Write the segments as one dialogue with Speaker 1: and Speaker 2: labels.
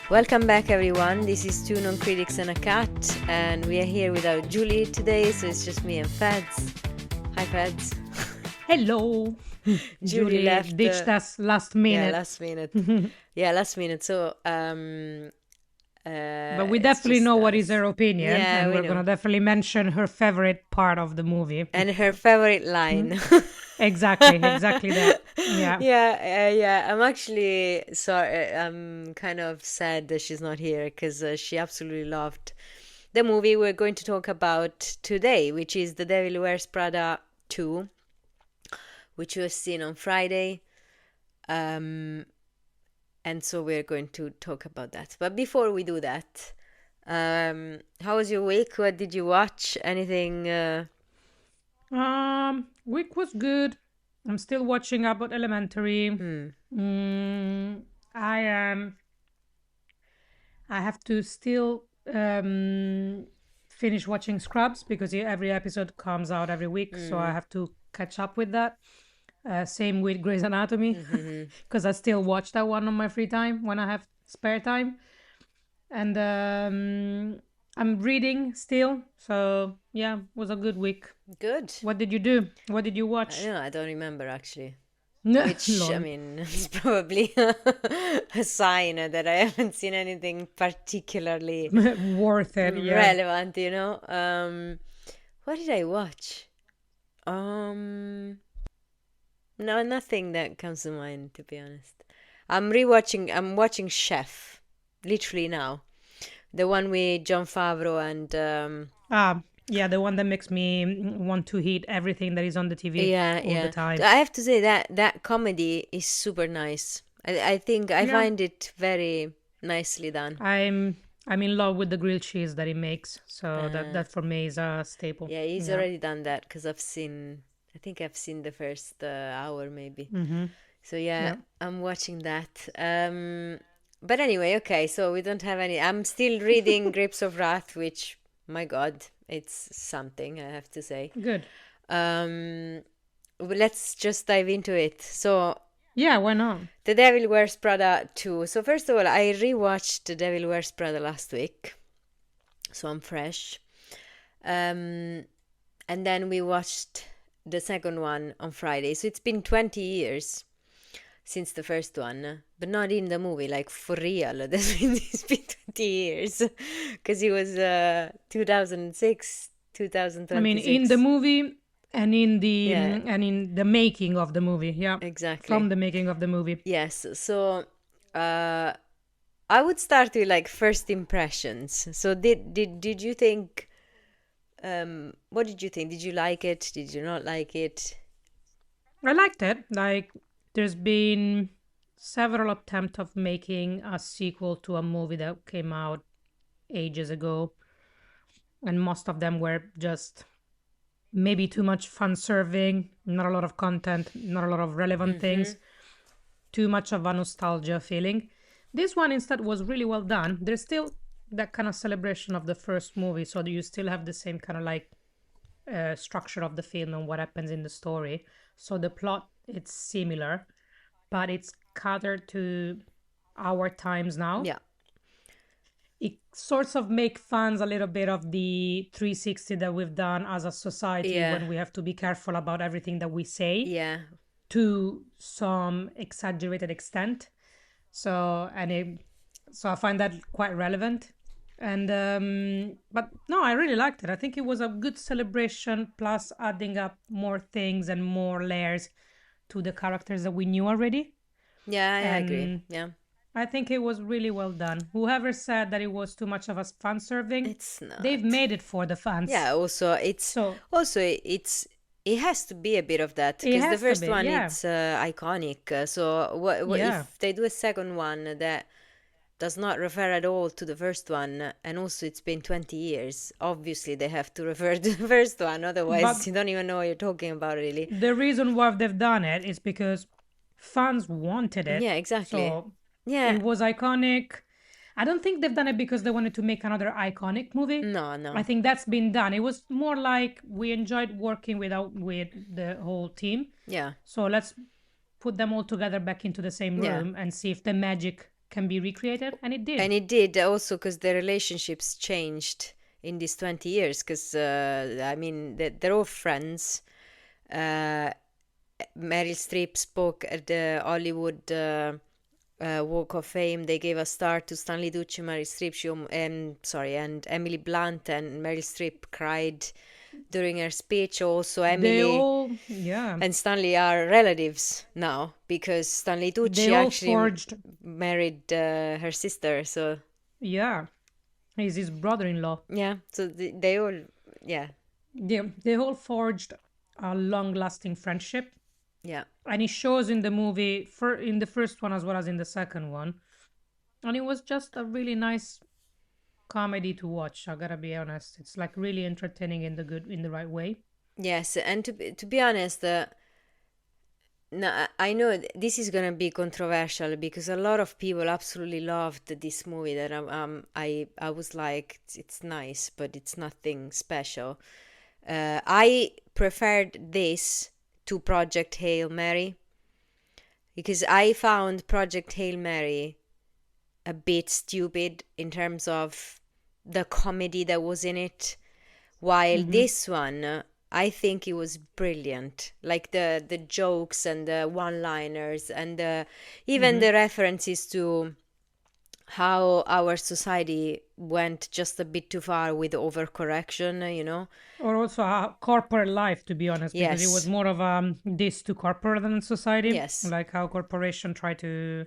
Speaker 1: Welcome back, everyone. This is Two Non-Critics and a Cat, and we are here without Julie today, so it's just me and Feds. Hi, Feds.
Speaker 2: Hello.
Speaker 1: Julie left.
Speaker 2: Ditched us last minute.
Speaker 1: Yeah, last minute. Last minute. So,
Speaker 2: but we definitely know what is her opinion, and we're going to definitely mention her favorite part of the movie.
Speaker 1: And her favorite line.
Speaker 2: Exactly that. Yeah.
Speaker 1: Yeah. I'm actually sorry. I'm kind of sad that she's not here because she absolutely loved the movie we're going to talk about today, which is The Devil Wears Prada 2, which was seen on Friday. And so we're going to talk about that. But before we do that, how was your week? What did you watch? Anything?
Speaker 2: Week was good. I'm still watching Abbott Elementary. I have to still finish watching Scrubs because every episode comes out every week, so I have to catch up with that. Same with Grey's Anatomy, because I still watch that one on my free time when I have spare time. And I'm reading still, so yeah, it was a good week.
Speaker 1: Good.
Speaker 2: What did you do? What did you watch?
Speaker 1: I don't remember actually. Which, I mean, is probably a sign that I haven't seen anything particularly
Speaker 2: worth it,
Speaker 1: relevant, you know. What did I watch? No, nothing that comes to mind, to be honest. I'm watching Chef, literally now. The one with Jon Favreau and...
Speaker 2: yeah, the one that makes me want to eat everything that is on the TV all the time.
Speaker 1: I have to say that comedy is super nice. I think I find it very nicely done.
Speaker 2: I'm in love with the grilled cheese that he makes, so that for me is a staple.
Speaker 1: Yeah, he's already done that because I think I've seen the first hour maybe. So I'm watching that. But anyway, okay, so we don't have any. I'm still reading Grapes of Wrath, which, my God, it's something, I have to say.
Speaker 2: Good.
Speaker 1: Let's just dive into it. So
Speaker 2: yeah, why not?
Speaker 1: The Devil Wears Prada 2. So first of all, I rewatched The Devil Wears Prada last week, so I'm fresh. And then we watched the second one on Friday. So it's been 20 years since the first one, but not in the movie, like for real. It's been 20 years because it was 2006, 2026.
Speaker 2: I mean, in the movie and in the making of the movie. Yeah,
Speaker 1: exactly.
Speaker 2: From the making of the movie.
Speaker 1: Yes. So I would start with like first impressions. So did you think? What did you think? Did you like it? Did you not like it?
Speaker 2: I liked it. Like, there's been several attempts of making a sequel to a movie that came out ages ago, and most of them were just maybe too much fun serving, not a lot of content, not a lot of relevant things, too much of a nostalgia feeling. This one instead was really well done. There's still that kind of celebration of the first movie, so you still have the same kind of like structure of the film and what happens in the story. So the plot, it's similar, but it's catered to our times now.
Speaker 1: Yeah.
Speaker 2: It sorts of make fun a little bit of the 360 that we've done as a society when we have to be careful about everything that we say.
Speaker 1: Yeah.
Speaker 2: To some exaggerated extent. So I find that quite relevant. And but no, I really liked it. I think it was a good celebration, plus adding up more things and more layers to the characters that we knew already.
Speaker 1: Yeah, I agree. Yeah,
Speaker 2: I think it was really well done. Whoever said that it was too much of a fan serving,
Speaker 1: it's not.
Speaker 2: They've made it for the fans.
Speaker 1: Yeah. It has to be a bit of that because the first one it's iconic. So what if they do a second one that does not refer at all to the first one, and also it's been 20 years. Obviously, they have to refer to the first one, otherwise you don't even know what you're talking about, really.
Speaker 2: The reason why they've done it is because fans wanted it.
Speaker 1: Yeah, exactly.
Speaker 2: So it was iconic. I don't think they've done it because they wanted to make another iconic movie.
Speaker 1: No.
Speaker 2: I think that's been done. It was more like we enjoyed working with the whole team.
Speaker 1: Yeah.
Speaker 2: So let's put them all together back into the same room and see if the magic can be recreated, and it did.
Speaker 1: And it did also because the relationships changed in these 20 years. Because, I mean, they're all friends. Uh, Meryl Streep spoke at the Hollywood Walk of Fame. They gave a star to Stanley Tucci, Meryl Streep. And Emily Blunt, and Meryl Streep cried during her speech. Also,
Speaker 2: They
Speaker 1: Emily
Speaker 2: all, yeah,
Speaker 1: and Stanley are relatives now because Stanley
Speaker 2: they
Speaker 1: Tucci
Speaker 2: all
Speaker 1: actually
Speaker 2: forged,
Speaker 1: married her sister. So
Speaker 2: yeah, he's his brother-in-law.
Speaker 1: yeah, so they all, yeah,
Speaker 2: They all forged a long-lasting friendship,
Speaker 1: yeah.
Speaker 2: and it shows in the movie, in the first one as well as in the second one. And it was just a really nice comedy to watch. I gotta be honest, it's like really entertaining in the right way.
Speaker 1: Yes, and to be honest, no, I know this is gonna be controversial because a lot of people absolutely loved this movie. That I was like, it's nice, but it's nothing special. I preferred this to Project Hail Mary because I found Project Hail Mary a bit stupid in terms of the comedy that was in it, while
Speaker 2: Mm-hmm.
Speaker 1: this one, I think it was brilliant. Like the jokes and the one-liners and even
Speaker 2: Mm-hmm.
Speaker 1: the references to how our society went just a bit too far with overcorrection, you know?
Speaker 2: Or also corporate life, to be honest, because it was
Speaker 1: Yes,
Speaker 2: more of this to corporate than society,
Speaker 1: yes,
Speaker 2: like how corporation try to,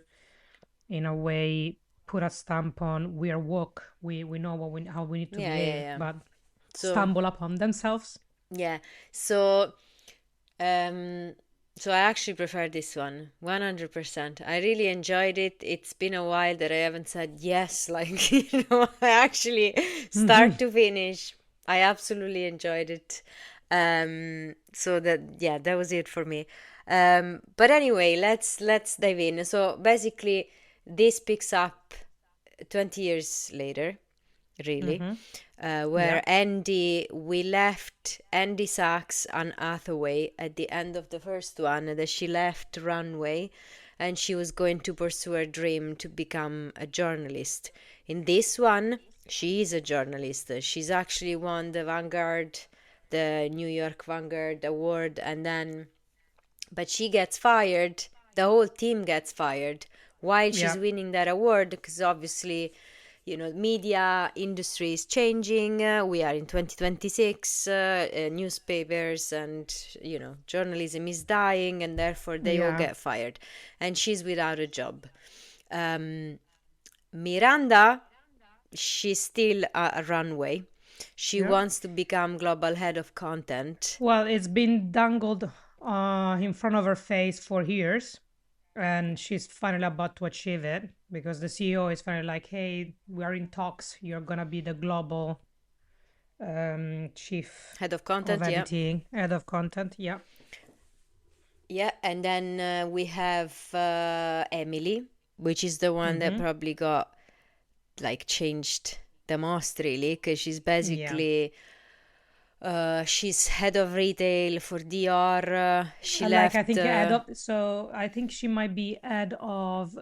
Speaker 2: in a way, put a stamp on we are woke, we know how we need to
Speaker 1: yeah, yeah,
Speaker 2: behave,
Speaker 1: yeah.
Speaker 2: but
Speaker 1: So
Speaker 2: stumble upon themselves.
Speaker 1: yeah, so um, so I actually prefer this one 100%. I really enjoyed it. It's been a while that I haven't said yes, like I actually
Speaker 2: Hmm.
Speaker 1: start to finish. I absolutely enjoyed it. So that yeah, that was it for me. But anyway, let's dive in. So basically, this picks up 20 years later, really,
Speaker 2: Hmm. Yeah.
Speaker 1: where we left Andy Sachs and Hathaway at the end of the first one, that she left Runway and she was going to pursue her dream to become a journalist. In this one, she is a journalist. She's actually won the New York Vanguard Award, and then but she gets fired. The whole team gets fired while she's
Speaker 2: Yeah.
Speaker 1: winning that award because obviously, media industry is changing. We are in 2026. Newspapers and journalism is dying, and therefore they all
Speaker 2: Yeah.
Speaker 1: get fired, and she's without a job. Um, Miranda, she's still a Runway. She
Speaker 2: Yeah.
Speaker 1: wants to become global head of content.
Speaker 2: Well, it's been dangled in front of her face for years, and she's finally about to achieve it because the CEO is finally like, "Hey, we are in talks. You're gonna be the global chief
Speaker 1: Head of
Speaker 2: of
Speaker 1: content, yeah.
Speaker 2: editing, head of content." Yeah.
Speaker 1: Yeah, and then we have Emily, which is the one that
Speaker 2: Mm-hmm.
Speaker 1: probably got like changed the most, really, because she's
Speaker 2: Yeah.
Speaker 1: basically she's head of retail for Dior. She
Speaker 2: Like I
Speaker 1: left.
Speaker 2: think head of, so I think she might be head of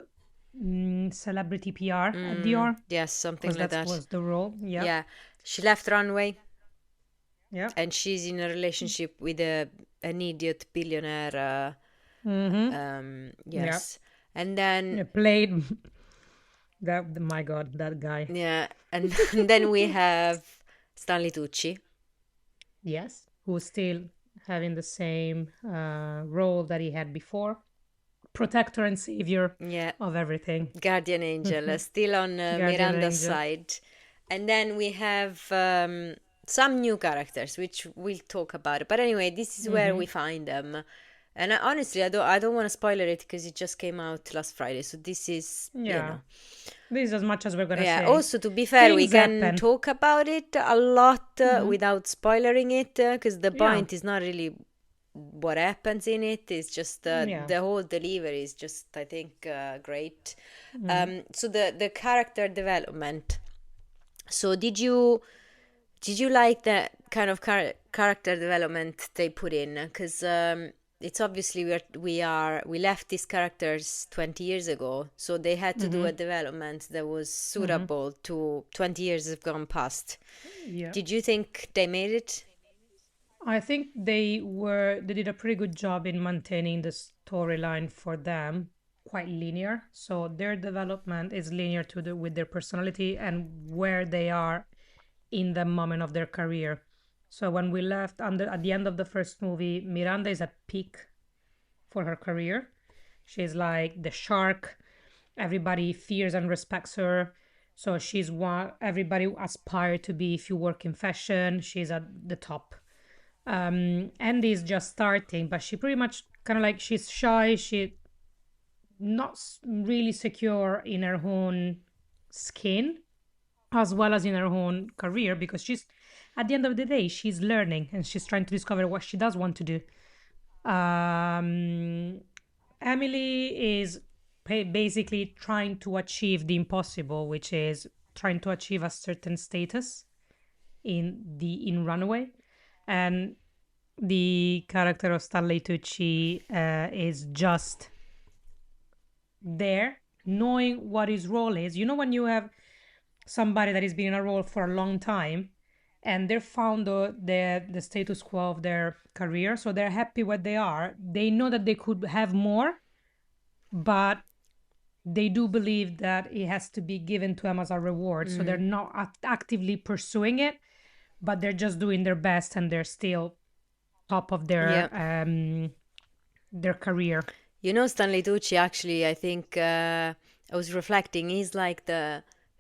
Speaker 2: celebrity PR at Dior
Speaker 1: Yes, something
Speaker 2: because
Speaker 1: like
Speaker 2: that
Speaker 1: that.
Speaker 2: was the role. Yeah.
Speaker 1: Yeah, she left Runway,
Speaker 2: Yeah.
Speaker 1: and she's in a relationship with an idiot billionaire.
Speaker 2: Mm-hmm. Yeah.
Speaker 1: Yes, and then
Speaker 2: Yeah, played that. My God, that guy.
Speaker 1: yeah, and then we have Stanley Tucci.
Speaker 2: Yes, who's still having the same role that he had before, protector and savior
Speaker 1: Yeah,
Speaker 2: of everything.
Speaker 1: Guardian Angel, still on
Speaker 2: Guardian
Speaker 1: Miranda's
Speaker 2: angel.
Speaker 1: side. And then we have some new characters, which we'll talk about. But anyway, this is where
Speaker 2: Mm-hmm.
Speaker 1: we find them. And honestly, I don't want to spoiler it because it just came out last Friday. So this is,
Speaker 2: Yeah, this is as much as we're gonna
Speaker 1: Yeah,
Speaker 2: say.
Speaker 1: also to be fair, we
Speaker 2: Things
Speaker 1: can
Speaker 2: happen.
Speaker 1: talk about it a lot
Speaker 2: Mm-hmm.
Speaker 1: without spoilering it because the
Speaker 2: Yeah,
Speaker 1: point is not really what happens in it. It's just
Speaker 2: yeah.
Speaker 1: the whole delivery is just, I think, great.
Speaker 2: Mm-hmm.
Speaker 1: So the character development. So did you like the kind of character development they put in? Because it's obviously we left these characters 20 years ago, so they had to do
Speaker 2: Mm-hmm.
Speaker 1: a development that was
Speaker 2: Mm-hmm.
Speaker 1: suitable to 20 years have gone past.
Speaker 2: Yeah.
Speaker 1: Did you think they made it?
Speaker 2: I think they did a pretty good job in maintaining the storyline for them quite linear. So their development is linear to the with their personality and where they are in the moment of their career. So when we left under at the end of the first movie, Miranda is at peak for her career. She's like the shark. Everybody fears and respects her. So she's one everybody aspire to be if you work in fashion. She's at the top. Andy's just starting, but she pretty much kind of like she's shy. She not really secure in her own skin as well as in her own career because she's at the end of the day she's learning and she's trying to discover what she does want to do. Um, Emily is basically trying to achieve the impossible, which is trying to achieve a certain status in Runaway, and the character of Stanley Tucci is just there, knowing what his role is. You know, when you have somebody that has been in a role for a long time and they've found the status quo of their career, so they're happy what they are. They know that they could have more, but they do believe that it has to be given to them as a reward. So they're not actively pursuing it, but they're just doing their best and they're still top of
Speaker 1: Yeah.
Speaker 2: their career.
Speaker 1: You know, Stanley Tucci, actually, I think I was reflecting, he's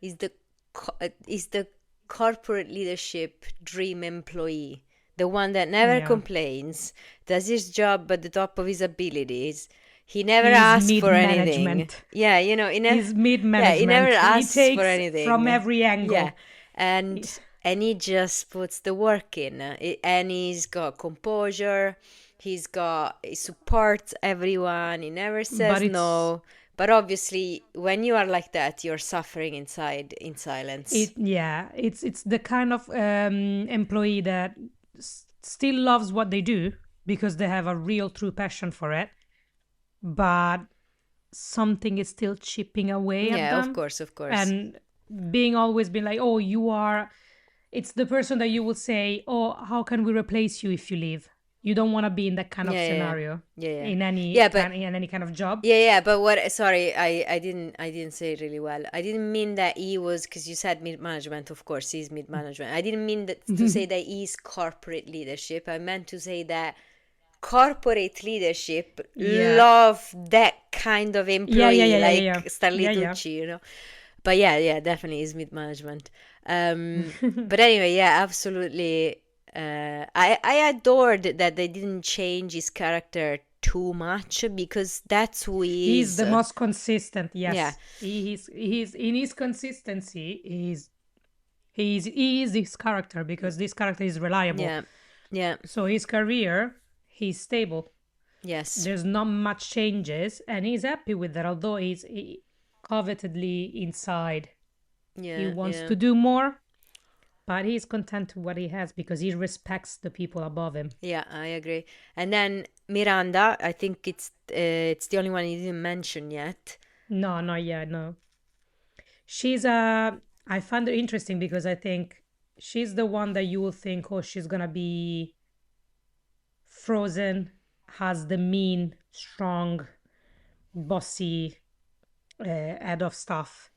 Speaker 1: he's the corporate leadership dream employee, the one that never
Speaker 2: Yeah.
Speaker 1: complains, does his job at the top of his abilities. He never
Speaker 2: He's
Speaker 1: asks
Speaker 2: mid
Speaker 1: for anything.
Speaker 2: management.
Speaker 1: Yeah,
Speaker 2: He's mid
Speaker 1: yeah, he never
Speaker 2: management. He
Speaker 1: asks for
Speaker 2: takes from
Speaker 1: anything.
Speaker 2: every
Speaker 1: Yeah,
Speaker 2: angle. He-
Speaker 1: and he just puts the work in. And he's got composure. He supports everyone. He never
Speaker 2: But
Speaker 1: says
Speaker 2: it's
Speaker 1: no. But obviously, when you are like that, you're suffering inside in silence.
Speaker 2: it yeah, it's the kind of employee that still loves what they do because they have a real true passion for it, but something is still chipping away at
Speaker 1: Yeah, of
Speaker 2: them
Speaker 1: course, of course.
Speaker 2: and being always been like, oh, you are it's the person that you will say, oh, how can we replace you if you leave? You don't want to be in that kind of
Speaker 1: Yeah, yeah,
Speaker 2: scenario
Speaker 1: yeah, yeah,
Speaker 2: in
Speaker 1: yeah. But
Speaker 2: any kind of job.
Speaker 1: but what? Sorry, I didn't say it really well. I didn't mean that he was because you said mid management. Of course, he's mid management. I didn't mean that to say that he's corporate leadership. I meant to say that corporate leadership
Speaker 2: Yeah.
Speaker 1: love that kind of
Speaker 2: Yeah, yeah,
Speaker 1: employee
Speaker 2: yeah, yeah, yeah.
Speaker 1: like Stanley
Speaker 2: Yeah, yeah.
Speaker 1: Tucci, you know. But yeah, definitely is mid management. But anyway, yeah, absolutely. I adored that they didn't change his character too much because that's who he
Speaker 2: He's
Speaker 1: is.
Speaker 2: the most consistent.
Speaker 1: Yeah,
Speaker 2: Yes. He's in his consistency, he is this character because this character is reliable.
Speaker 1: yeah, yeah,
Speaker 2: So his career, he's stable.
Speaker 1: yes,
Speaker 2: There's not much changes and he's happy with that, although covetedly inside. He
Speaker 1: yeah,
Speaker 2: wants
Speaker 1: yeah,
Speaker 2: to do more, but he's content with what he has because he respects the people above him.
Speaker 1: yeah. I agree. And then Miranda, I think it's the only one you didn't mention yet.
Speaker 2: No, not yet, no. She's I find her interesting because I think she's the one that you will think, oh, she's gonna be frozen, has the mean, strong, bossy head of stuff.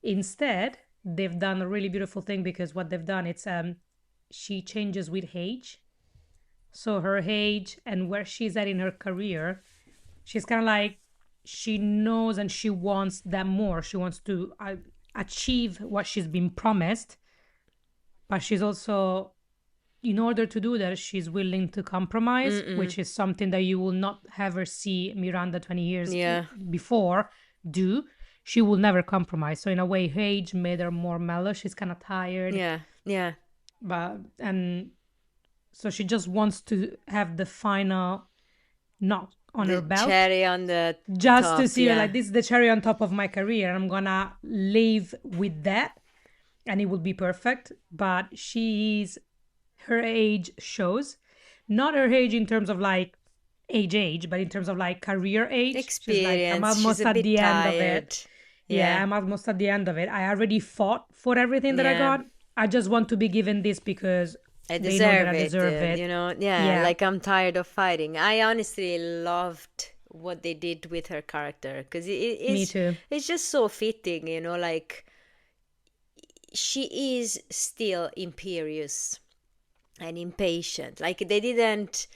Speaker 2: Instead, they've done a really beautiful thing because what they've done, it's she changes with age. So her age and where she's at in her career, she's kind of like she knows and she wants that more. She wants to achieve what she's been promised, but she's also, in order to do that, she's willing to compromise, which is something that you will not ever see Miranda 20 years
Speaker 1: Yeah,
Speaker 2: before do. She will never compromise. So in a way, her age made her more mellow. She's kind of tired,
Speaker 1: yeah, yeah.
Speaker 2: but and so she just wants to have the final knock on her
Speaker 1: The
Speaker 2: belt
Speaker 1: cherry on the
Speaker 2: just to
Speaker 1: top.
Speaker 2: see her
Speaker 1: Yeah,
Speaker 2: like this is the cherry on top of my career. I'm gonna live with that and it will be perfect. But her age shows, not her age in terms of like age, but in terms of like career age, she's like, I'm
Speaker 1: Experience. She's
Speaker 2: almost
Speaker 1: a
Speaker 2: at
Speaker 1: bit
Speaker 2: the end of it.
Speaker 1: tired.
Speaker 2: Yeah,
Speaker 1: Yeah.
Speaker 2: I'm almost at the end of it. I already fought for everything that I
Speaker 1: Yeah.
Speaker 2: got. I just want to be given this because
Speaker 1: I
Speaker 2: they know that
Speaker 1: deserve
Speaker 2: I
Speaker 1: it,
Speaker 2: deserve it.
Speaker 1: yeah,
Speaker 2: Yeah,
Speaker 1: like I'm tired of fighting. I honestly loved what they did with her character because
Speaker 2: me too.
Speaker 1: it's just so fitting, like she is still imperious and impatient. Like they didn't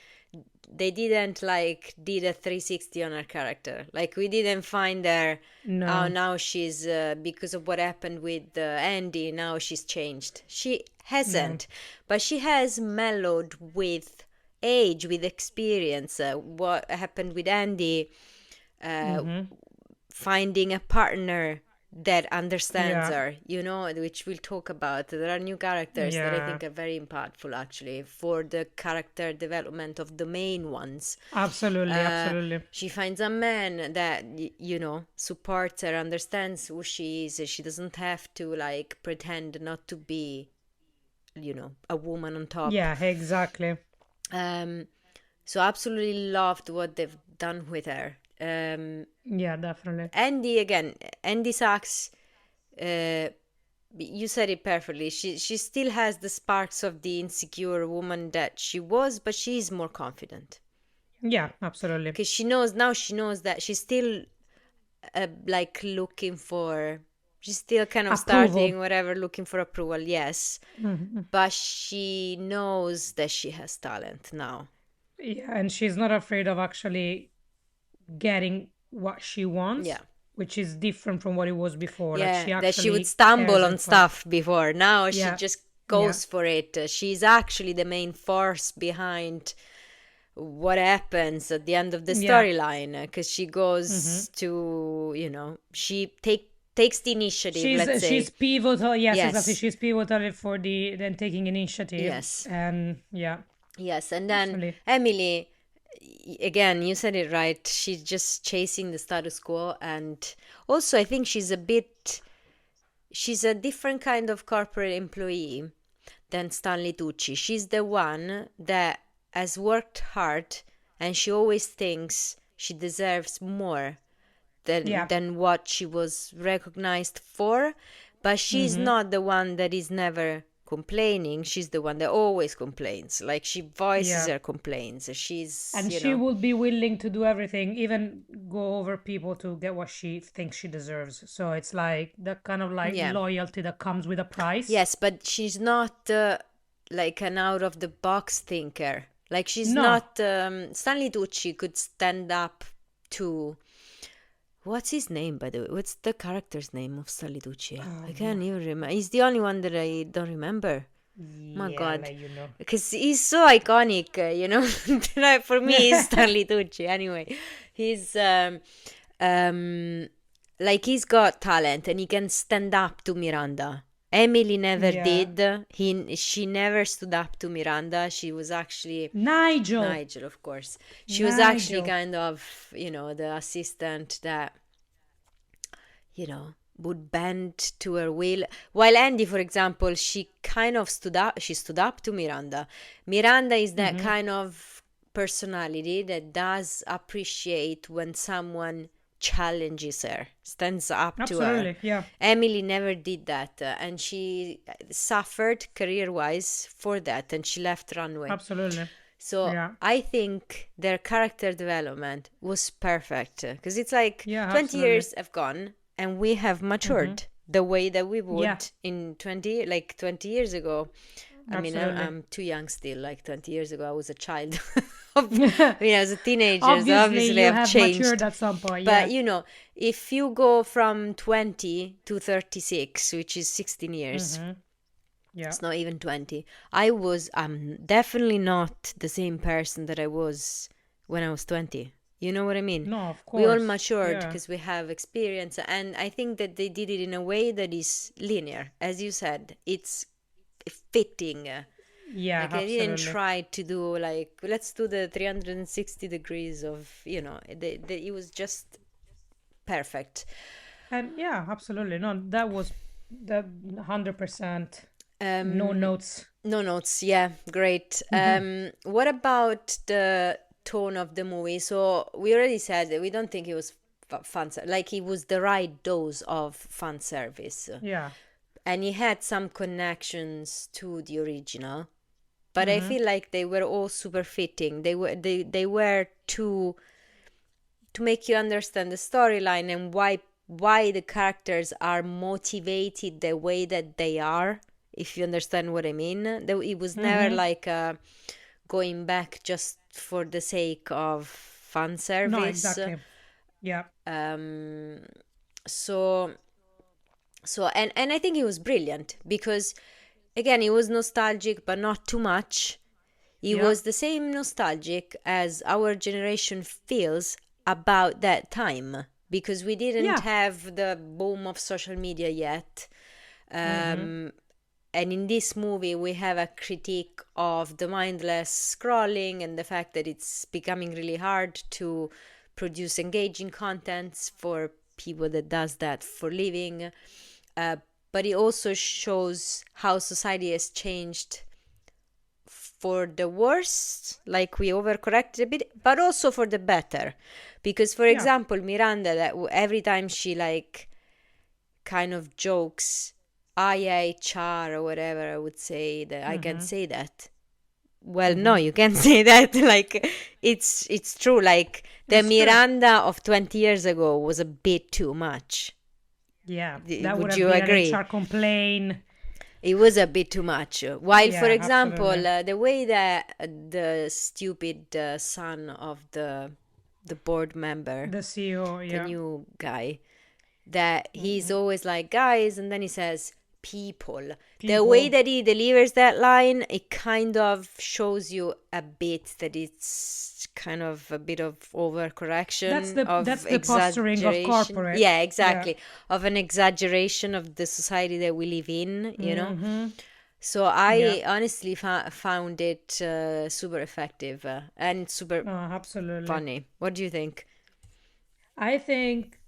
Speaker 1: like did a 360 on her character. Like we didn't find her. Oh,
Speaker 2: No.
Speaker 1: now she's because of what happened with Andy. Now she's changed. She
Speaker 2: No.
Speaker 1: hasn't, but she has mellowed with age, with experience. What happened with Andy? Uh,
Speaker 2: Mm-hmm.
Speaker 1: Finding a partner that understands
Speaker 2: Yeah.
Speaker 1: her, which we'll talk about. There are new characters that I
Speaker 2: Yeah.
Speaker 1: think are very impactful actually for the character development of the main ones.
Speaker 2: Absolutely. Absolutely.
Speaker 1: She finds a man that, supports her, understands who she is. She doesn't have to like pretend not to be, a woman on top.
Speaker 2: Yeah, exactly.
Speaker 1: Um, so absolutely loved what they've done with her.
Speaker 2: Yeah, definitely.
Speaker 1: Andy Sachs, uh, you said it perfectly. She still has the sparks of the insecure woman that she was, but she's more confident
Speaker 2: Yeah, absolutely.
Speaker 1: because she knows that she's still like looking for. She's still kind of
Speaker 2: Approval.
Speaker 1: starting whatever, looking for approval. Yes,
Speaker 2: Mhm.
Speaker 1: but she knows that she has talent now.
Speaker 2: Yeah, and she's not afraid of actually getting what she
Speaker 1: Yeah.
Speaker 2: wants, which is different from what it was before. Like
Speaker 1: Yeah,
Speaker 2: she
Speaker 1: that she would
Speaker 2: actually cares
Speaker 1: stumble on
Speaker 2: and fight.
Speaker 1: stuff before. Now she
Speaker 2: Yeah,
Speaker 1: just
Speaker 2: yeah,
Speaker 1: goes for it. She's actually the main force behind what happens at the end of the
Speaker 2: yeah.
Speaker 1: storyline because she
Speaker 2: Hmm.
Speaker 1: goes to, she takes the initiative, let's
Speaker 2: She's
Speaker 1: say.
Speaker 2: pivotal. Yes, exactly.
Speaker 1: Yes,
Speaker 2: She's pivotal for the then taking initiative,
Speaker 1: yes,
Speaker 2: and yeah,
Speaker 1: yes. And then
Speaker 2: absolutely.
Speaker 1: Emily, again, you said it right. She's just chasing the status quo. And also, I think she's a different kind of corporate employee than Stanley Tucci. She's the one that has worked hard and she always thinks she deserves more than
Speaker 2: Yeah.
Speaker 1: than what she was recognized for. But she's
Speaker 2: Hmm.
Speaker 1: not the one that is never complaining. She's the one that always complains. Like she voices
Speaker 2: Yeah.
Speaker 1: her complaints. She's,
Speaker 2: And she would be willing to do everything, even go over people to get what she thinks she deserves. So it's like that kind of like
Speaker 1: yeah.
Speaker 2: loyalty that comes with a price.
Speaker 1: Yes, but she's not like an out of the box thinker. Like she's
Speaker 2: No.
Speaker 1: not. Stanley Tucci could stand up to. What's his name, by the way? What's the character's name of Stanley Tucci? I
Speaker 2: Um,
Speaker 1: can't even remember. He's the only one that I don't remember. My
Speaker 2: yeah, I'll
Speaker 1: God,
Speaker 2: let you know.
Speaker 1: because he's so iconic, Like, for me, he's Stanley Tucci. Anyway, he's um, like he's got talent and he can stand up to Miranda. Emily never
Speaker 2: Yeah.
Speaker 1: did. She never stood up to Miranda. She was actually
Speaker 2: Nigel.
Speaker 1: Nigel, of course. She was actually
Speaker 2: Nigel.
Speaker 1: kind of, the assistant that, would bend to her will. While Andy, for example, she kind of stood up. She stood up to Miranda. Miranda is that
Speaker 2: Hmm.
Speaker 1: kind of personality that does appreciate when someone challenges her, stands up to her.
Speaker 2: Absolutely. Yeah.
Speaker 1: Emily never did that, and she suffered career-wise for that, and she left Runway.
Speaker 2: Absolutely.
Speaker 1: So
Speaker 2: Yeah.
Speaker 1: I think their character development was perfect because it's like
Speaker 2: Yeah.
Speaker 1: 20
Speaker 2: Absolutely.
Speaker 1: years have gone and we have
Speaker 2: Hmm.
Speaker 1: matured the way that we
Speaker 2: Yeah.
Speaker 1: would in 20 years ago. I mean,
Speaker 2: Absolutely.
Speaker 1: I'm too young still. Like 20 years ago, I was a child. I mean, I was a teenager, so
Speaker 2: Obviously,
Speaker 1: obviously
Speaker 2: you
Speaker 1: I've
Speaker 2: have matured
Speaker 1: changed.
Speaker 2: at some point.
Speaker 1: But
Speaker 2: Yeah.
Speaker 1: if you go from 20 to 36, which is 16 years,
Speaker 2: Hmm. Yeah.
Speaker 1: it's not even 20. I'm definitely not the same person that I was when I was 20. You know what I mean?
Speaker 2: No, of
Speaker 1: We all
Speaker 2: course.
Speaker 1: matured
Speaker 2: Yeah.
Speaker 1: because we have experience, and I think that they did it in a way that is linear. As you said, it's fitting.
Speaker 2: Yeah.
Speaker 1: Like I didn't
Speaker 2: Absolutely.
Speaker 1: try to do like, let's do the 360 degrees of, it was just perfect.
Speaker 2: And yeah, absolutely. No, that was that 100%. No
Speaker 1: Um,
Speaker 2: notes.
Speaker 1: No notes. Yeah, great.
Speaker 2: Hmm.
Speaker 1: What about the tone of the movie. So we already said that we don't think it was like it was the right dose of fan service,
Speaker 2: Yeah.
Speaker 1: and it had some connections to the original. But I
Speaker 2: Mm-hmm.
Speaker 1: feel like they were all super fitting. They were to make you understand the storyline and why the characters are motivated the way that they are, if you understand what I mean. It was never
Speaker 2: Mm-hmm.
Speaker 1: like going back just for the sake of fan
Speaker 2: No,
Speaker 1: service.
Speaker 2: exactly. Yeah.
Speaker 1: um so and I think it was brilliant because again it was nostalgic but not too much. It
Speaker 2: Yeah.
Speaker 1: was the same nostalgic as our generation feels about that time because we didn't
Speaker 2: Yeah.
Speaker 1: have the boom of social media yet.
Speaker 2: Mm-hmm.
Speaker 1: And in this movie, we have a critique of the mindless scrolling and the fact that it's becoming really hard to produce engaging contents for people that does that for living. Uh, but it also shows how society has changed for the worst, like we overcorrected a bit, but also for the better. Because, for
Speaker 2: Yeah.
Speaker 1: example, Miranda, that every time she like kind of jokes, IHR or whatever, I would say that I can
Speaker 2: Mm-hmm.
Speaker 1: say that. Well, no,
Speaker 2: Mm-hmm.
Speaker 1: you can't say that. Like, it's true. Like the
Speaker 2: It's true.
Speaker 1: Miranda of 20 years ago was a bit too much.
Speaker 2: Yeah. That would
Speaker 1: Would
Speaker 2: have
Speaker 1: you
Speaker 2: been an
Speaker 1: agree?
Speaker 2: HR complaint.
Speaker 1: It was a bit too much. While, for
Speaker 2: Yeah,
Speaker 1: example,
Speaker 2: absolutely.
Speaker 1: the way that the stupid son of the board member,
Speaker 2: The CEO,
Speaker 1: the
Speaker 2: yeah.
Speaker 1: new guy, that he's
Speaker 2: Mm-hmm.
Speaker 1: always like guys, and then he says people. The way
Speaker 2: People.
Speaker 1: that he delivers that line, it kind of shows you a bit that it's kind of a bit of overcorrection,
Speaker 2: That's
Speaker 1: of
Speaker 2: the posturing of
Speaker 1: exaggeration.
Speaker 2: corporate.
Speaker 1: Yeah,
Speaker 2: Yeah.
Speaker 1: exactly. Of an exaggeration of the society that we live in, you know?
Speaker 2: Mm-hmm.
Speaker 1: So
Speaker 2: Yeah.
Speaker 1: I honestly found it super effective and super
Speaker 2: Absolutely.
Speaker 1: funny. What do you think?
Speaker 2: I think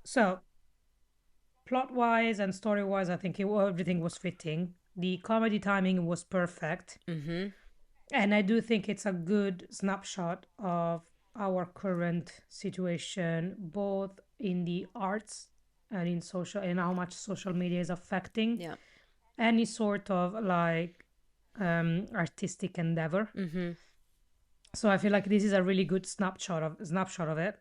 Speaker 2: so plot wise and story wise, I think everything was fitting. The comedy timing was perfect.
Speaker 1: Mm-hmm.
Speaker 2: And I do think it's a good snapshot of our current situation, both in the arts and in social, and how much social media is affecting
Speaker 1: Yeah.
Speaker 2: any sort of like artistic endeavor.
Speaker 1: Mm-hmm.
Speaker 2: So I feel like this is a really good snapshot of it,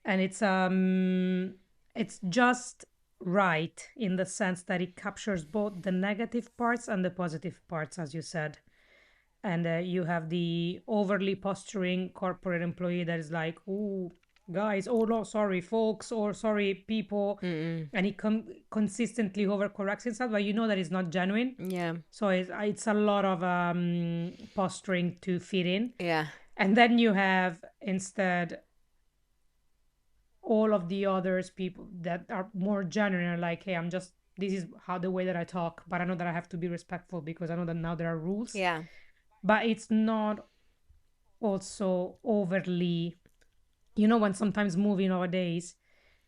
Speaker 2: and it's just right in the sense that it captures both the negative parts and the positive parts, as you said. And you have the overly posturing corporate employee that is like, "Oh, guys, oh no, sorry, folks, or sorry, people,"
Speaker 1: Mm-mm.
Speaker 2: and he consistently overcorrects himself, but you know that it's not genuine.
Speaker 1: Yeah.
Speaker 2: So it's a lot of posturing to fit in.
Speaker 1: Yeah.
Speaker 2: And then you have instead all of the others people that are more genuine are like, hey, I'm just, this is how the way that I talk, but I know that I have to be respectful because I know that now there are rules.
Speaker 1: Yeah.
Speaker 2: But it's not also overly, when sometimes movie nowadays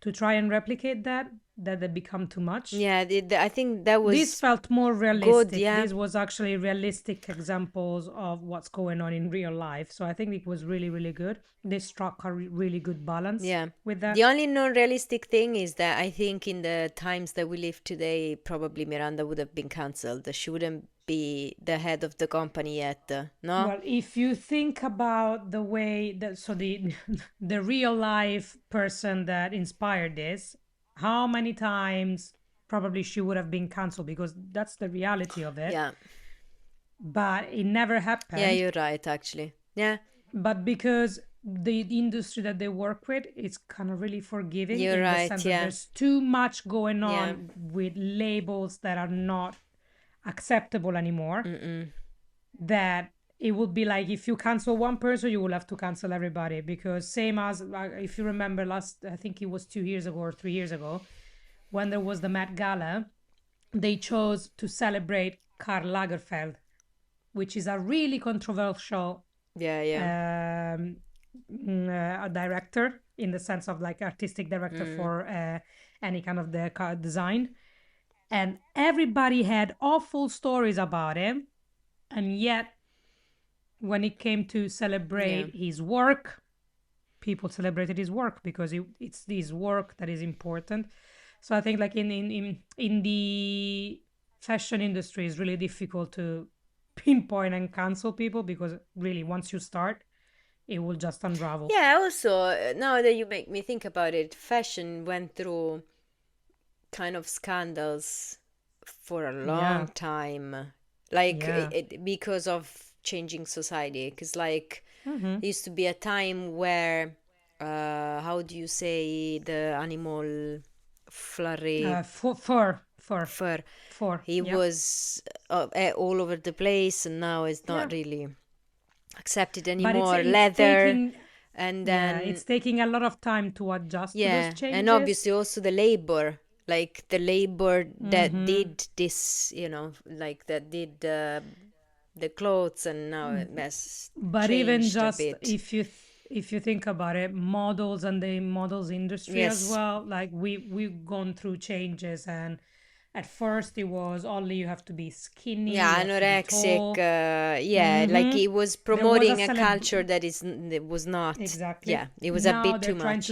Speaker 2: to try and replicate that they become too much.
Speaker 1: Yeah. I think that
Speaker 2: This
Speaker 1: was
Speaker 2: felt more
Speaker 1: good.
Speaker 2: realistic.
Speaker 1: Yeah.
Speaker 2: This was actually realistic examples of what's going on in real life. So I think it was really, really good. They struck a really good balance
Speaker 1: Yeah.
Speaker 2: with
Speaker 1: The
Speaker 2: that.
Speaker 1: only non-realistic thing is that I think in the times that we live today, probably Miranda would have been cancelled. She wouldn't be the head of the company yet. No?
Speaker 2: Well, if you think about the way that, so the the real life person that inspired this, how many times probably she would have been canceled, because that's the reality of it.
Speaker 1: Yeah.
Speaker 2: But it never
Speaker 1: Yeah,
Speaker 2: happened.
Speaker 1: you're right, actually. Yeah.
Speaker 2: But because the industry that they work with is kind of really forgiving
Speaker 1: You're
Speaker 2: in the
Speaker 1: right.
Speaker 2: sense that
Speaker 1: Yeah.
Speaker 2: there's too much going
Speaker 1: Yeah.
Speaker 2: on with labels that are not acceptable anymore,
Speaker 1: Mm-mm.
Speaker 2: that it would be like if you cancel one person you will have to cancel everybody, because same as if you remember last, I think it was 2 years ago or 3 years ago, when there was the Met Gala, they chose to celebrate Karl Lagerfeld, which is a really controversial
Speaker 1: Yeah, yeah.
Speaker 2: a director, in the sense of like artistic director
Speaker 1: Mm.
Speaker 2: for any kind of the design, and everybody had awful stories about him, and yet when it came to
Speaker 1: Yeah.
Speaker 2: celebrate his work, people celebrated his work because it's his work that is important. So I think like in the fashion industry, it's really difficult to pinpoint and cancel people because really once you start, it will just unravel.
Speaker 1: Yeah, also, now that you make me think about it, fashion went through kind of scandals for a long
Speaker 2: Yeah,
Speaker 1: time. Like,
Speaker 2: yeah.
Speaker 1: because of changing society. Because, like,
Speaker 2: Mm-hmm.
Speaker 1: there used to be a time where, how do you say, the animal flurry
Speaker 2: For
Speaker 1: fur, he
Speaker 2: yeah,
Speaker 1: was all over the place, and now it's
Speaker 2: yeah.
Speaker 1: not really accepted
Speaker 2: But
Speaker 1: anymore.
Speaker 2: it's
Speaker 1: Leather,
Speaker 2: taking
Speaker 1: and
Speaker 2: yeah,
Speaker 1: then
Speaker 2: it's taking a lot of time to adjust to those
Speaker 1: yeah, and
Speaker 2: changes.
Speaker 1: obviously also the labor, like the labor that
Speaker 2: Mm-hmm.
Speaker 1: did this, like that did the clothes, and now it has
Speaker 2: But even
Speaker 1: changed a
Speaker 2: just
Speaker 1: bit.
Speaker 2: if you think about it, models and the models industry as
Speaker 1: Yes,
Speaker 2: well, like we've gone through changes, and at first it was only you have to be skinny, you
Speaker 1: yeah,
Speaker 2: have to be
Speaker 1: anorexic.
Speaker 2: tall.
Speaker 1: Yeah, like
Speaker 2: Mm-hmm.
Speaker 1: he was
Speaker 2: There was a
Speaker 1: promoting a culture
Speaker 2: celeb
Speaker 1: that it was not.
Speaker 2: exactly.
Speaker 1: Yeah, it was a bit too much.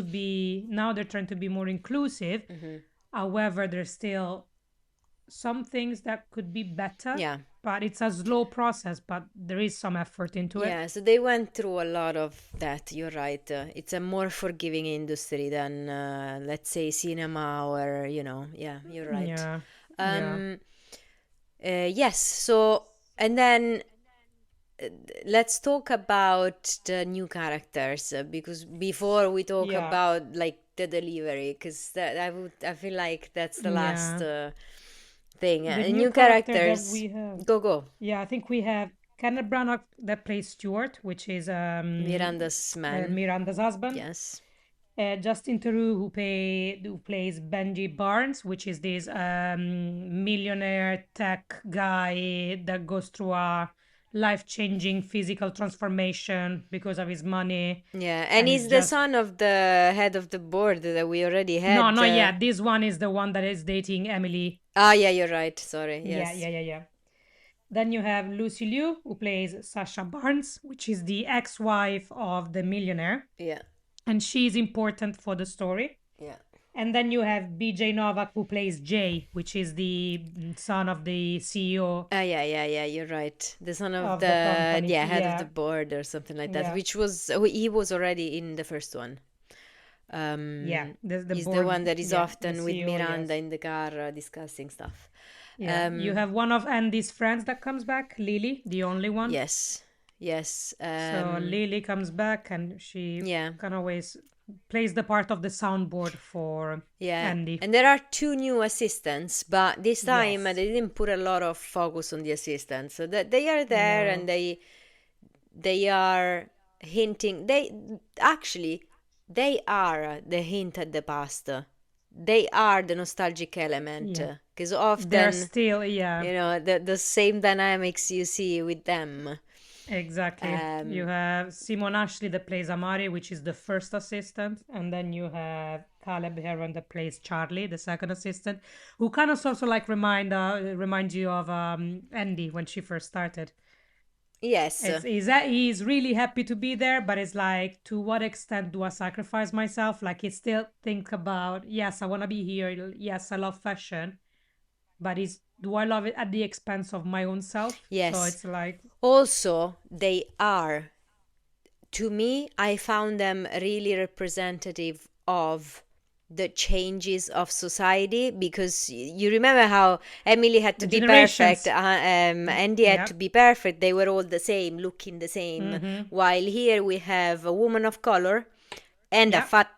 Speaker 2: Now they're trying to be more inclusive.
Speaker 1: Hmm.
Speaker 2: However, there's still some things that could be better,
Speaker 1: Yeah.
Speaker 2: but it's a slow process, but there is some effort into it.
Speaker 1: Yeah, so they went through a lot of that. You're right. It's a more forgiving industry than, let's say, cinema or, yeah, you're right.
Speaker 2: Yeah, yeah,
Speaker 1: Um, yes, so, and then let's talk about the new characters, because before we talk
Speaker 2: yeah,
Speaker 1: about like the delivery, because I feel like that's the last
Speaker 2: yeah.
Speaker 1: thing.
Speaker 2: The new
Speaker 1: New
Speaker 2: character that
Speaker 1: characters,
Speaker 2: we have,
Speaker 1: go.
Speaker 2: yeah, I think we have Kenneth Branagh that plays Stuart, which is
Speaker 1: Miranda's man.
Speaker 2: Miranda's husband.
Speaker 1: Yes.
Speaker 2: Justin Theroux, who plays Benji Barnes, which is this millionaire tech guy that goes through a life-changing physical transformation because of his money,
Speaker 1: Yeah, and
Speaker 2: and it's
Speaker 1: he's the
Speaker 2: just
Speaker 1: son of the head of the board that we already
Speaker 2: no,
Speaker 1: had.
Speaker 2: not yet. This one is the one that is dating Emily.
Speaker 1: Yeah, you're right. Sorry.
Speaker 2: Yeah,
Speaker 1: Yes.
Speaker 2: yeah, yeah, yeah. Then you have Lucy Liu, who plays Sasha Barnes, which is the ex-wife of the millionaire,
Speaker 1: Yeah.
Speaker 2: and she's important for the story.
Speaker 1: Yeah.
Speaker 2: And then you have BJ Novak, who plays Jay, which is the son of the CEO
Speaker 1: Yeah, yeah, yeah. You're right. The son of
Speaker 2: of the
Speaker 1: the
Speaker 2: company.
Speaker 1: head of the
Speaker 2: Yeah,
Speaker 1: board or something like that,
Speaker 2: yeah,
Speaker 1: which was he was already in the first one.
Speaker 2: yeah. The
Speaker 1: He's the
Speaker 2: board,
Speaker 1: one that is
Speaker 2: yeah, the
Speaker 1: often with
Speaker 2: CEO,
Speaker 1: Miranda
Speaker 2: yes.
Speaker 1: in the car discussing stuff.
Speaker 2: Yeah, you
Speaker 1: Um,
Speaker 2: have one of Andy's friends that comes back, Lily, the only one.
Speaker 1: yes, yes.
Speaker 2: So Lily comes back and she
Speaker 1: Yeah.
Speaker 2: can always plays the part of the soundboard for
Speaker 1: Yeah,
Speaker 2: Andy.
Speaker 1: and there are two new assistants, but this time
Speaker 2: Yes.
Speaker 1: they didn't put a lot of focus on the assistants. So that they are there, and
Speaker 2: No.
Speaker 1: they are hinting. They actually they are the hint at the past. They are the nostalgic element,
Speaker 2: Yeah.
Speaker 1: because
Speaker 2: They're
Speaker 1: often,
Speaker 2: still, yeah,
Speaker 1: the same dynamics you see with them.
Speaker 2: exactly. You
Speaker 1: Um,
Speaker 2: have Simon Ashley that plays Amari, which is the first assistant, and then you have Caleb Heron that plays Charlie, the second assistant, who kind of also like remind you of Andy when she first started.
Speaker 1: yes,
Speaker 2: He's really happy to be there, but it's like, to what extent do I sacrifice myself? Like, he still think about, yes, I want to be here. Yes, I love fashion, but is do I love it at the expense of my own self? So
Speaker 1: yes.
Speaker 2: it's like,
Speaker 1: Also, they are, to me, I found them really representative of the changes of society, because you remember how Emily had to
Speaker 2: the
Speaker 1: be perfect,
Speaker 2: generations.
Speaker 1: Andy had
Speaker 2: Yeah.
Speaker 1: to be perfect. They were all the same, looking the same.
Speaker 2: Mm-hmm.
Speaker 1: While here we have a woman of color and a
Speaker 2: Yeah.
Speaker 1: fat.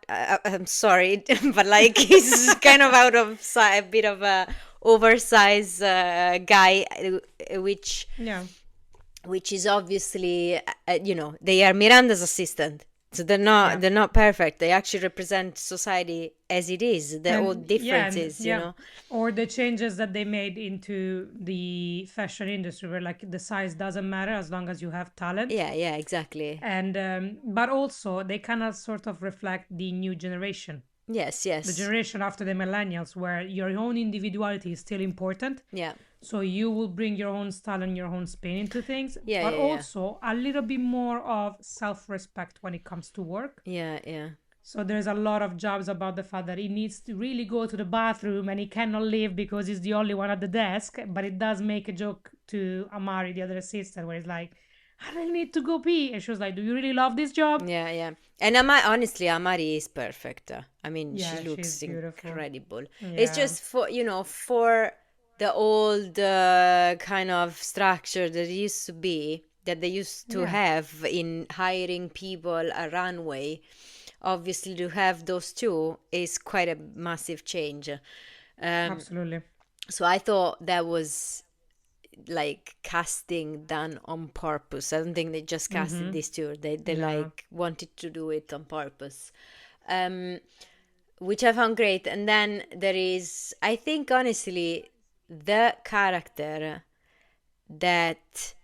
Speaker 1: I'm sorry, but like he's kind of out of a bit of a oversized guy, which
Speaker 2: Yeah.
Speaker 1: which is obviously, they are Miranda's assistant, so they're not
Speaker 2: Yeah.
Speaker 1: they're not perfect. They actually represent society as it is, the old
Speaker 2: And
Speaker 1: differences,
Speaker 2: yeah, or the changes that they made into the fashion industry, where like the size doesn't matter as long as you have talent.
Speaker 1: Yeah, yeah, exactly.
Speaker 2: And but also they kind of sort of reflect the new generation,
Speaker 1: Yes,
Speaker 2: the
Speaker 1: yes.
Speaker 2: generation after the millennials, where your own individuality is still important,
Speaker 1: Yeah.
Speaker 2: So you will bring your own style and your own spin into things,
Speaker 1: Yeah,
Speaker 2: but
Speaker 1: yeah, yeah.
Speaker 2: also a little bit more of self-respect when it comes to work.
Speaker 1: Yeah, yeah.
Speaker 2: So there's a lot of jobs about the fact that he needs to really go to the bathroom and he cannot leave because he's the only one at the desk. But it does make a joke to Amari, the other assistant, where he's like, I really need to go pee. And she was like, do you really love this job?
Speaker 1: Yeah, yeah. And honestly, Amari is perfect. I mean, she
Speaker 2: Yeah, she's
Speaker 1: looks
Speaker 2: beautiful.
Speaker 1: incredible. It's
Speaker 2: Yeah.
Speaker 1: just for, for the old kind of structure that used to be, that they used to
Speaker 2: Yeah,
Speaker 1: have in hiring people a runway. Obviously, to have those two is quite a massive change. Um,
Speaker 2: absolutely.
Speaker 1: so I thought that was like casting done on purpose. I don't think they just casted
Speaker 2: Mm-hmm.
Speaker 1: these two. They
Speaker 2: Yeah.
Speaker 1: like wanted to do it on purpose. Um, which I found great. And then there is, I think, honestly, the character that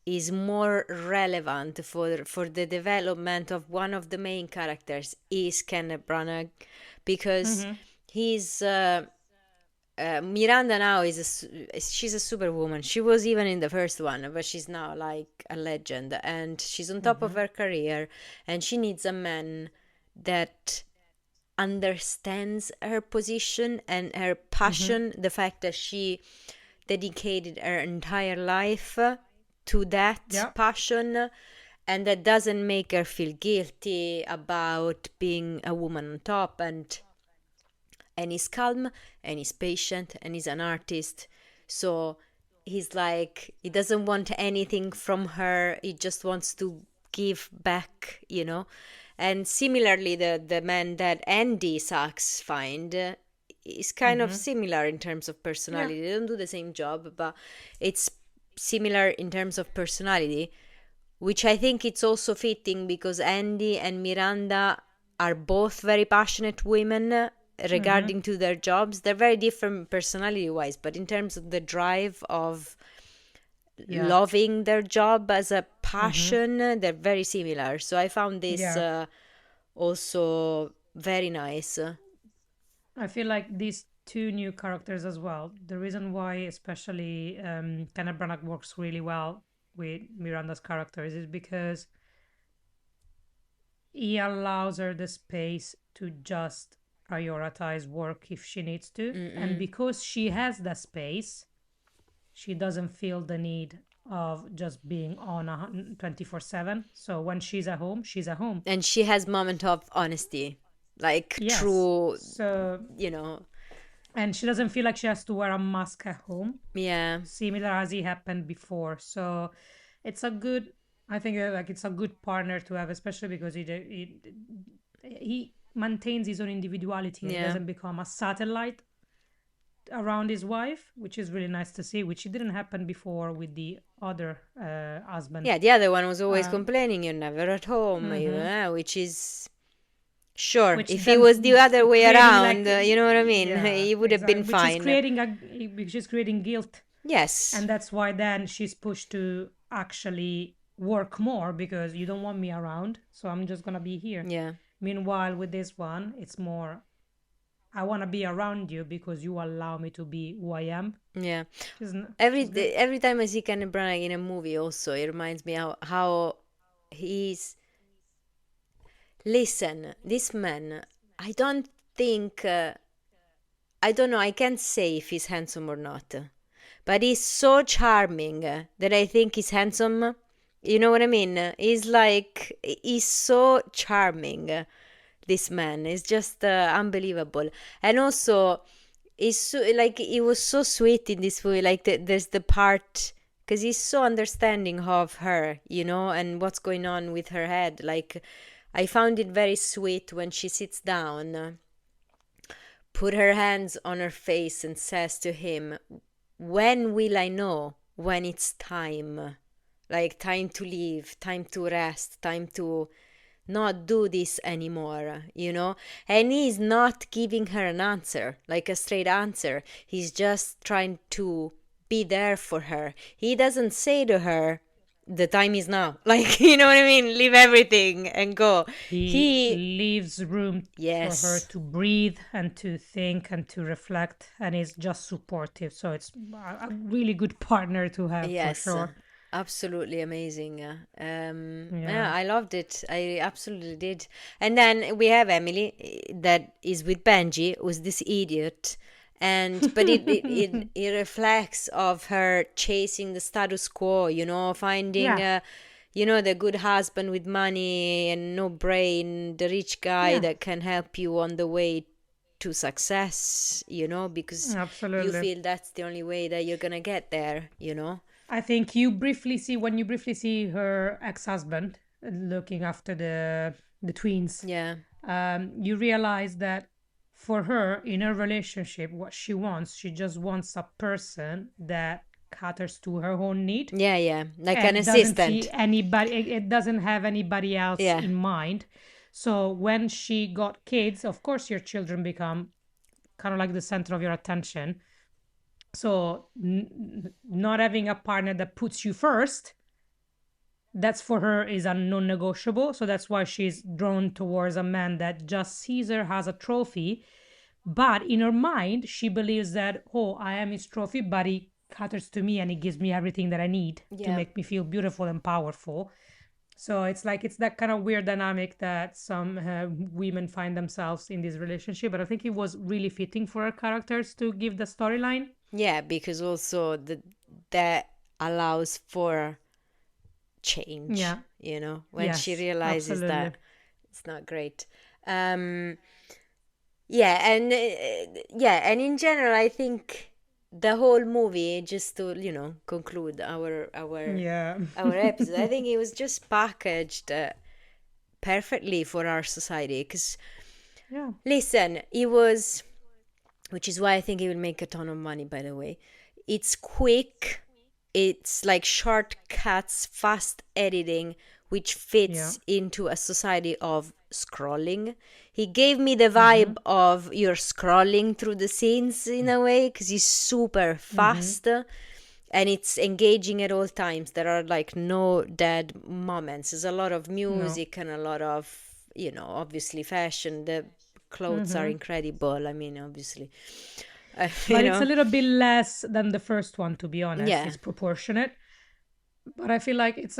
Speaker 1: is more relevant for the development of one of the main characters is Kenneth Branagh, because
Speaker 2: Mm-hmm.
Speaker 1: he's Miranda now she's a superwoman. She was even in the first one, but she's now like a legend, and she's on top of
Speaker 2: Mm-hmm.
Speaker 1: her career, and she needs a man that understands her position and her
Speaker 2: Mm-hmm.
Speaker 1: passion, the fact that she dedicated her entire life to that
Speaker 2: Yeah.
Speaker 1: passion, and that doesn't make her feel guilty about being a woman on top. And he's calm, and he's patient, and he's an artist. So he's like, he doesn't want anything from her, he just wants to give back. And similarly, the man that Andy Sachs find is kind of
Speaker 2: Mm-hmm.
Speaker 1: similar in terms of
Speaker 2: Yeah.
Speaker 1: personality. They don't do the same job, but it's similar in terms of personality, which I think it's also fitting because Andy and Miranda are both very passionate women
Speaker 2: Mm-hmm.
Speaker 1: regarding to their jobs. They're very different personality wise, but in terms of the drive of
Speaker 2: Yeah.
Speaker 1: loving their job as a
Speaker 2: Mm-hmm.
Speaker 1: passion, they're very similar. So I found this
Speaker 2: Yeah.
Speaker 1: also very nice.
Speaker 2: I feel like these two new characters as well. The reason why, especially Kenneth Branagh works really well with Miranda's characters, is because he allows her the space to just prioritize work if she needs to, and
Speaker 1: Mm-mm.
Speaker 2: because she has the space, she doesn't feel the need of just being on 24/7. So when she's at home, she's at home.
Speaker 1: And she has moment of honesty, like
Speaker 2: Yes.
Speaker 1: true,
Speaker 2: So
Speaker 1: you know.
Speaker 2: and she doesn't feel like she has to wear a mask at home,
Speaker 1: Yeah,
Speaker 2: similar as it happened before. So it's a good, I think like it's a good partner to have, especially because he maintains his own individuality and he
Speaker 1: yeah.
Speaker 2: doesn't become a satellite around his wife, which is really nice to see, which it didn't happen before with the other husband.
Speaker 1: Yeah, the other one was always
Speaker 2: Uh,
Speaker 1: complaining you're never at home,
Speaker 2: mhm.
Speaker 1: which is sure.
Speaker 2: Which
Speaker 1: If it
Speaker 2: then
Speaker 1: was the other way
Speaker 2: creating like
Speaker 1: around, you know what I mean?
Speaker 2: yeah,
Speaker 1: He would have
Speaker 2: exactly,
Speaker 1: been
Speaker 2: which is
Speaker 1: fine.
Speaker 2: creating guilt,
Speaker 1: Yes.
Speaker 2: and that's why then she's pushed to actually work more because you don't want me around, so I'm just gonna be here.
Speaker 1: Yeah.
Speaker 2: Meanwhile, with this one, it's more I want to be around you because you allow me to be who I am,
Speaker 1: Yeah.
Speaker 2: which is good.
Speaker 1: Every time I see Kenneth Branagh in a movie, also it reminds me how he's. Listen, this man. I don't think. I don't know. I can't say if he's handsome or not, but he's so charming that I think he's handsome. You know what I mean? He's so charming. This man is just unbelievable, and also he's so, like he was so sweet in this movie. Like there's the part because he's so understanding of her, and what's going on with her head. Like I found it very sweet when she sits down, put her hands on her face, and says to him, when will I know when it's time? Like time to leave, time to rest, time to not do this anymore. And he's not giving her an answer, like a straight answer. He's just trying to be there for her. He doesn't say to her, the time is now. Like, you know what I mean? Leave everything and go.
Speaker 2: He
Speaker 1: He,
Speaker 2: leaves room for her
Speaker 1: yes,
Speaker 2: to breathe and to think and to reflect, and is just supportive. So it's a really good partner to have for
Speaker 1: yes,
Speaker 2: sure.
Speaker 1: absolutely amazing. Yeah,
Speaker 2: Yeah.
Speaker 1: I loved it. I absolutely did. And then we have Emily that is with Benji, who's this idiot. And but it reflects of her chasing the status quo, you know, finding
Speaker 2: Yeah.
Speaker 1: you know, the good husband with money and no brain, the rich guy
Speaker 2: Yeah.
Speaker 1: that can help you on the way to success, you know, because you
Speaker 2: Absolutely.
Speaker 1: feel that's the only way that you're gonna get there, you know.
Speaker 2: I think you briefly see when you briefly see her ex-husband looking after the twins,
Speaker 1: Yeah.
Speaker 2: you realize that for her in her relationship, what she wants, she just wants a person that caters to her own need
Speaker 1: Yeah, yeah. Like an
Speaker 2: and doesn't see
Speaker 1: assistant.
Speaker 2: anybody. It doesn't have anybody else
Speaker 1: Yeah.
Speaker 2: in mind. So when she got kids, of course, your children become kind of like the center of your attention. So not having a partner that puts you first, that's for her is a non-negotiable. So that's why she's drawn towards a man that just sees her as a trophy. But in her mind, she believes that, oh, I am his trophy, but he caters to me and he gives me everything that I need to
Speaker 1: Yeah.
Speaker 2: make me feel beautiful and powerful. So it's like it's that kind of weird dynamic that some women find themselves in this relationship. But I think it was really fitting for her characters to give the storyline.
Speaker 1: Yeah, because also that allows for change,
Speaker 2: Yeah.
Speaker 1: you know, when she
Speaker 2: Yes.
Speaker 1: realizes
Speaker 2: Absolutely.
Speaker 1: that it's not great. Um yeah, and yeah, and in general I think the whole movie, just to, you know, conclude
Speaker 2: Yeah.
Speaker 1: our episode, I think it was just packaged perfectly for our society because
Speaker 2: Yeah.
Speaker 1: listen, it was, which is why I think it will make a ton of money, by the way. It's quick, it's like shortcuts, fast editing, which
Speaker 2: Yeah.
Speaker 1: fits into a society of scrolling. He gave me the
Speaker 2: Mm-hmm.
Speaker 1: vibe of you're scrolling through the scenes in a way because he's super
Speaker 2: Mm-hmm.
Speaker 1: fast and it's engaging at all times. There are like no dead moments. There's a lot of
Speaker 2: No.
Speaker 1: music and a lot of, you know, obviously fashion. The clothes are
Speaker 2: Mm-hmm.
Speaker 1: incredible. I mean, obviously, you
Speaker 2: But it's a
Speaker 1: know,
Speaker 2: little bit less than the first one, to be honest.
Speaker 1: yeah,
Speaker 2: It's proportionate. But I feel like it's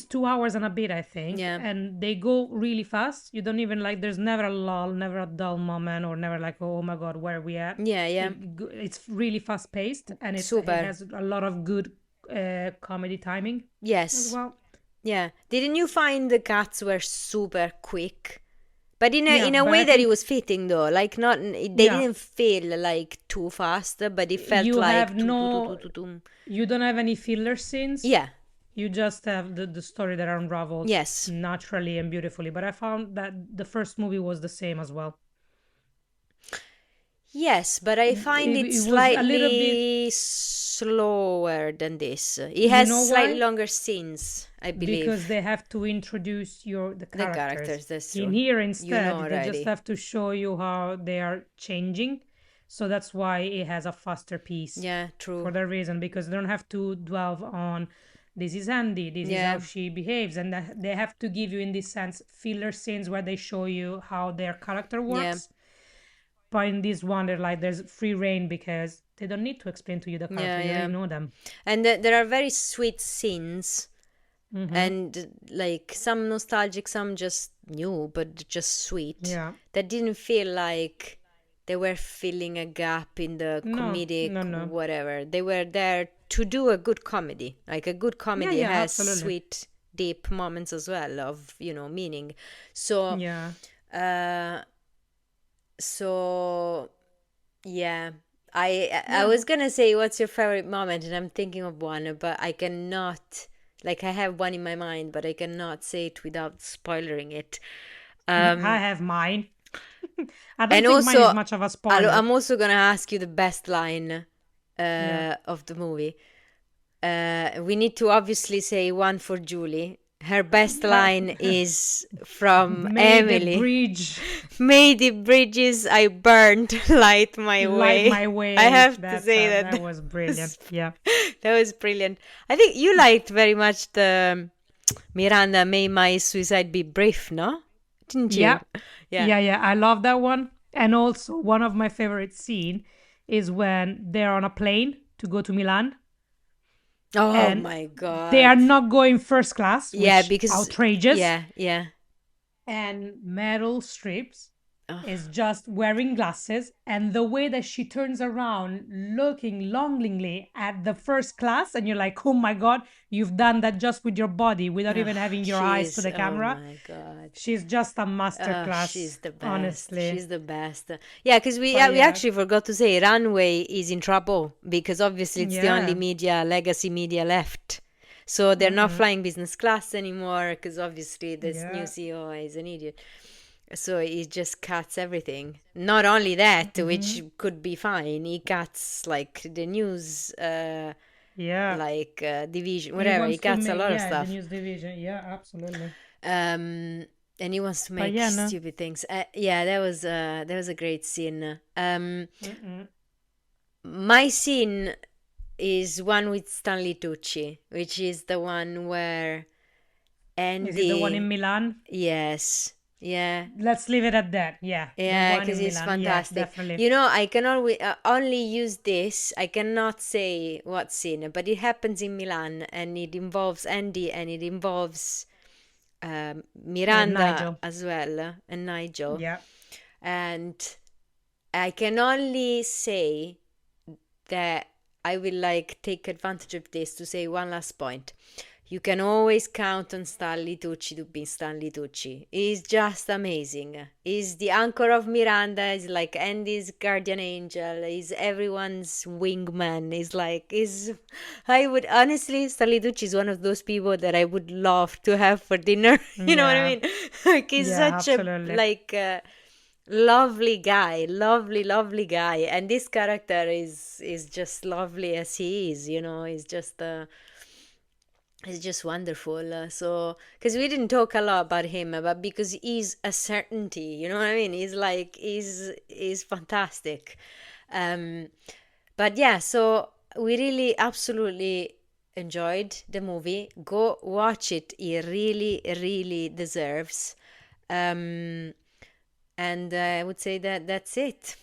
Speaker 2: 2 hours and a bit, I think,
Speaker 1: yeah,
Speaker 2: and they go really fast. You don't even like. There's never a lull, never a dull moment, or never like, oh my god, where are we at?
Speaker 1: yeah, yeah,
Speaker 2: It's really fast paced, and it
Speaker 1: super.
Speaker 2: has a lot of good comedy timing as
Speaker 1: Yes,
Speaker 2: well.
Speaker 1: yeah. Didn't you find the cuts were super quick? But
Speaker 2: Yeah,
Speaker 1: in a
Speaker 2: but
Speaker 1: way
Speaker 2: I
Speaker 1: that it
Speaker 2: think
Speaker 1: was fitting though, like not they
Speaker 2: yeah,
Speaker 1: didn't feel like too fast, but it felt
Speaker 2: you have
Speaker 1: like tu tu tu tu
Speaker 2: no,
Speaker 1: tu tum.
Speaker 2: you don't have any filler scenes.
Speaker 1: Yeah,
Speaker 2: You just have the story that unravels
Speaker 1: yes,
Speaker 2: naturally and beautifully. But I found that the first movie was the same as well.
Speaker 1: yes, but I find it
Speaker 2: It was a little bit,
Speaker 1: slightly slower than this. It
Speaker 2: you
Speaker 1: has
Speaker 2: know
Speaker 1: slightly
Speaker 2: why?
Speaker 1: longer scenes, I
Speaker 2: Because
Speaker 1: believe.
Speaker 2: they have to introduce the
Speaker 1: The
Speaker 2: characters.
Speaker 1: characters, that's
Speaker 2: In
Speaker 1: true.
Speaker 2: here,
Speaker 1: You know
Speaker 2: instead, they just
Speaker 1: already.
Speaker 2: have to show you how they are changing. So that's why it has a faster piece
Speaker 1: Yeah,
Speaker 2: for
Speaker 1: true.
Speaker 2: that reason, because they don't have to dwell on this is Andy, this is how
Speaker 1: Yeah,
Speaker 2: she behaves, and they have to give you, in this sense, filler scenes where they show you how their character
Speaker 1: yeah,
Speaker 2: works. But in this one, they're like there's free reign because they don't need to explain to you the
Speaker 1: yeah,
Speaker 2: character; you already
Speaker 1: yeah.
Speaker 2: know them.
Speaker 1: And there are very sweet scenes,
Speaker 2: Mm-hmm.
Speaker 1: and like some nostalgic, some just new, but just sweet.
Speaker 2: Yeah.
Speaker 1: That didn't feel like they were filling a gap in the
Speaker 2: No, no,
Speaker 1: comedic
Speaker 2: no.
Speaker 1: whatever. They were there to do a good comedy. Like a good
Speaker 2: Yeah,
Speaker 1: comedy
Speaker 2: yeah,
Speaker 1: has
Speaker 2: absolutely.
Speaker 1: sweet, deep moments as well of, you know, meaning. So,
Speaker 2: Yeah.
Speaker 1: uh, so yeah. I
Speaker 2: Yeah.
Speaker 1: was gonna say what's your favorite moment, and I'm thinking of one, but I cannot. Like I have one in my mind, but I cannot say it without spoiling it.
Speaker 2: I
Speaker 1: Um,
Speaker 2: have mine. I don't
Speaker 1: and
Speaker 2: think mine is
Speaker 1: also,
Speaker 2: much of a spoiler.
Speaker 1: I'm also gonna ask you the best line
Speaker 2: Yeah.
Speaker 1: of the movie. We need to obviously say one for Julie, Her best line is from
Speaker 2: May the
Speaker 1: Emily.
Speaker 2: bridge
Speaker 1: May the bridges I burned light my
Speaker 2: light
Speaker 1: way.
Speaker 2: my way.
Speaker 1: I have to say
Speaker 2: That
Speaker 1: that
Speaker 2: was brilliant. Yeah.
Speaker 1: that was brilliant. I think you liked very much the Miranda, may my suicide be brief, no? Didn't you?
Speaker 2: Yeah.
Speaker 1: Yeah.
Speaker 2: Yeah. I love that one. And also, one of my favorite scene is when they're on a plane to go to Milan,
Speaker 1: Oh
Speaker 2: and
Speaker 1: my
Speaker 2: they are
Speaker 1: God.
Speaker 2: not going first class,
Speaker 1: Yeah,
Speaker 2: which
Speaker 1: because
Speaker 2: outrageous.
Speaker 1: yeah.
Speaker 2: And Meryl Streep
Speaker 1: Oh,
Speaker 2: is just wearing glasses, and the way that she turns around looking longingly at the first class, and you're like, oh my god, you've done that just with your body without even having your eyes to
Speaker 1: she's
Speaker 2: the
Speaker 1: oh
Speaker 2: camera.
Speaker 1: my God.
Speaker 2: She's just a
Speaker 1: Oh,
Speaker 2: masterclass,
Speaker 1: she's the best.
Speaker 2: honestly.
Speaker 1: She's the best. Yeah, because
Speaker 2: But
Speaker 1: we
Speaker 2: yeah,
Speaker 1: actually forgot to say Runway is in trouble because obviously it's the only
Speaker 2: yeah.
Speaker 1: media, legacy media left. So they're not
Speaker 2: Mm-mm.
Speaker 1: flying business class anymore because obviously this new
Speaker 2: Yeah.
Speaker 1: CEO is an idiot. So he just cuts everything. Not only that,
Speaker 2: Mm-hmm.
Speaker 1: which could be fine, he cuts like the news,
Speaker 2: Yeah.
Speaker 1: division,
Speaker 2: He
Speaker 1: whatever. He
Speaker 2: wants to
Speaker 1: cuts a
Speaker 2: make,
Speaker 1: lot of
Speaker 2: yeah, the
Speaker 1: stuff.
Speaker 2: news division. Yeah, absolutely.
Speaker 1: And he wants to
Speaker 2: But
Speaker 1: make
Speaker 2: yeah, no.
Speaker 1: stupid things. Yeah, that was a great scene.
Speaker 2: Mm-mm.
Speaker 1: My scene is one with Stanley Tucci, which is the one where
Speaker 2: Is it the one in
Speaker 1: Andy.
Speaker 2: Milan?
Speaker 1: Yes, yeah.
Speaker 2: Let's leave it at that. Yeah, the
Speaker 1: Yeah,
Speaker 2: one
Speaker 1: because
Speaker 2: in
Speaker 1: it's
Speaker 2: Milan. Yeah,
Speaker 1: fantastic.
Speaker 2: definitely.
Speaker 1: You know, I can only use this. I cannot say what scene, but it happens in Milan and it involves Andy and it involves Miranda
Speaker 2: Nigel.
Speaker 1: as well and Nigel.
Speaker 2: Yeah.
Speaker 1: And I can only say that I will like take advantage of this to say one last point. You can always count on Stanley Tucci to be Stanley Tucci. He's just amazing. He's the anchor of Miranda. He's like Andy's guardian angel. He's everyone's wingman. I would honestly, Stanley Tucci is one of those people that I would love to have for dinner. You know what I
Speaker 2: Yeah.
Speaker 1: mean? Like he's
Speaker 2: Yeah,
Speaker 1: such a
Speaker 2: absolutely.
Speaker 1: lovely guy, lovely guy, and this character is just lovely as he is. You know, he's just wonderful. So, because we didn't talk a lot about him, but because he's a certainty, you know what I mean? He's fantastic. Um, but yeah, so we really absolutely enjoyed the movie. Go watch it. He really deserves. Um, and I would say that that's it.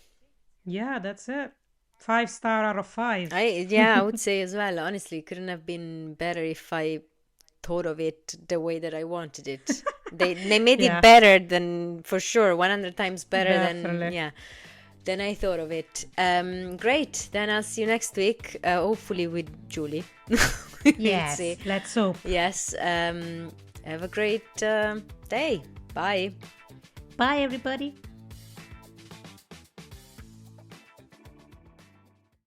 Speaker 2: Yeah, that's it. 5 star out of 5.
Speaker 1: I would say as well. Honestly, couldn't have been better if I thought of it the way that I wanted it. They made it
Speaker 2: Yeah,
Speaker 1: better than for sure, 100 times better than
Speaker 2: definitely.
Speaker 1: than I thought of it. Great. Then I'll see you next week. Hopefully with Julie. We'll
Speaker 2: Yes,
Speaker 1: see.
Speaker 2: let's hope.
Speaker 1: Yes. Have a great day. Bye.
Speaker 2: Bye, everybody.